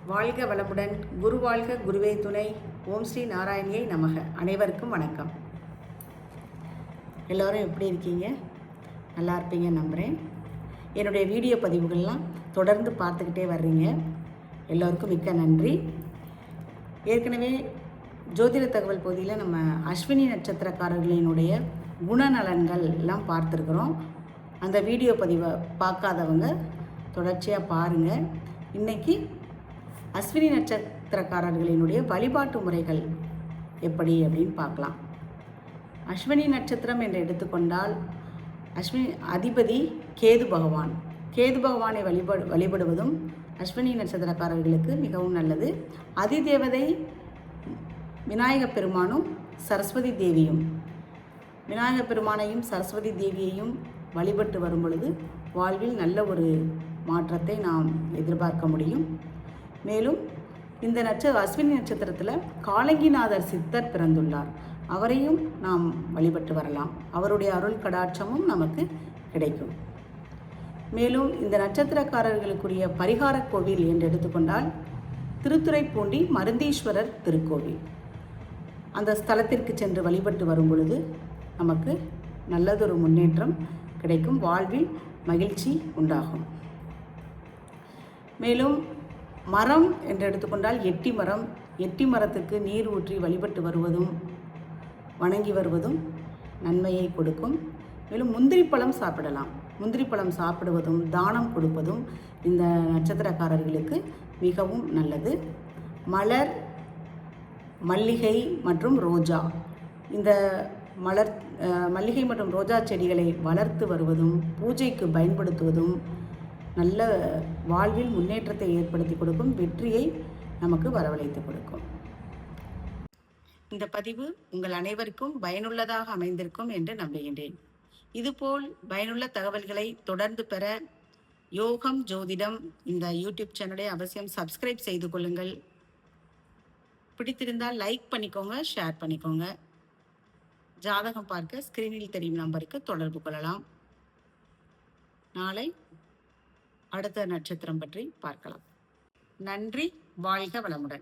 வாழ்க வளமுடன். குரு வாழ்க, குருவே துணை. ஓம் ஸ்ரீ நாராயணியை நமக. அனைவருக்கும் வணக்கம். எல்லோரும் எப்படி இருக்கீங்க? நல்லா இருப்பீங்க நம்புகிறேன். என்னுடைய வீடியோ பதிவுகள்லாம் தொடர்ந்து பார்த்துக்கிட்டே வர்றீங்க. எல்லோருக்கும் மிக்க நன்றி. ஏற்கனவே ஜோதிட தகவல் பகுதியில் நம்ம அஸ்வினி நட்சத்திரக்காரர்களினுடைய குணநலன்கள் எல்லாம் பார்த்துருக்குறோம். அந்த வீடியோ பதிவை பார்க்காதவங்க தொடர்ச்சியாக பாருங்கள். இன்றைக்கி அஸ்வினி நட்சத்திரக்காரர்களினுடைய வழிபாட்டு முறைகள் எப்படி அப்படின்னு பார்க்கலாம். அஸ்வினி நட்சத்திரம் என்று எடுத்துக்கொண்டால் அஸ்வினி அதிபதி கேது பகவான். கேது பகவானை வழிபடுவதும் அஸ்வினி நட்சத்திரக்காரர்களுக்கு மிகவும் நல்லது. அதிதேவதை விநாயகப் பெருமானும் சரஸ்வதி தேவியும். விநாயகப் பெருமானையும் சரஸ்வதி தேவியையும் வழிபட்டு வரும் பொழுது வாழ்வில் நல்ல ஒரு மாற்றத்தை நாம் எதிர்பார்க்க முடியும். மேலும் இந்த அஸ்வினி நட்சத்திரத்தில் காலங்கிநாதர் சித்தர் பிறந்துள்ளார். அவரையும் நாம் வழிபட்டு வரலாம். அவருடைய அருள் கடாட்சமும் நமக்கு கிடைக்கும். மேலும் இந்த நட்சத்திரக்காரர்களுக்குரிய பரிகார கோவில் என்று எடுத்துக்கொண்டால் திருத்துறைப்பூண்டி மருந்தீஸ்வரர் திருக்கோவில். அந்த ஸ்தலத்திற்கு சென்று வழிபட்டு வரும் பொழுது நமக்கு நல்லதொரு முன்னேற்றம் கிடைக்கும். வாழ்வில் மகிழ்ச்சி உண்டாகும். மேலும் மரம் என்று எடுத்துக்கொண்டால் எட்டி மரம். எட்டி மரத்துக்கு நீர் ஊற்றி வழிபட்டு வருவதும் வணங்கி வருவதும் நன்மையை கொடுக்கும். மேலும் முந்திரி பழம் சாப்பிடலாம். முந்திரி பழம் சாப்பிடுவதும் தானம் கொடுப்பதும் இந்த நட்சத்திரக்காரர்களுக்கு மிகவும் நல்லது. மலர், மல்லிகை மற்றும் ரோஜா, இந்த மல்லிகை மற்றும் ரோஜா செடிகளை வளர்த்து வருவதும் பூஜைக்கு பயன்படுத்துவதும் நல்ல வாழ்வில் முன்னேற்றத்தை ஏற்படுத்தி கொடுக்கும். வெற்றியை நமக்கு வரவழைத்து கொடுக்கும். இந்த பதிவு உங்கள் அனைவருக்கும் பயனுள்ளதாக அமைந்திருக்கும் என்று நம்புகின்றேன். இதுபோல் பயனுள்ள தகவல்களை தொடர்ந்து பெற யோகம் ஜோதிடம் இந்த யூடியூப் சேனலை அவசியம் சப்ஸ்கிரைப் செய்து கொள்ளுங்கள். பிடித்திருந்தால் லைக் பண்ணிக்கோங்க, ஷேர் பண்ணிக்கோங்க. ஜாதகம் பார்க்க ஸ்கிரீனில் தெரியும் நம்பருக்கு தொடர்பு கொள்ளலாம். நாளை அடுத்த நட்சத்திரம் பற்றி பார்க்கலாம். நன்றி. வாழ்க வளமுடன்.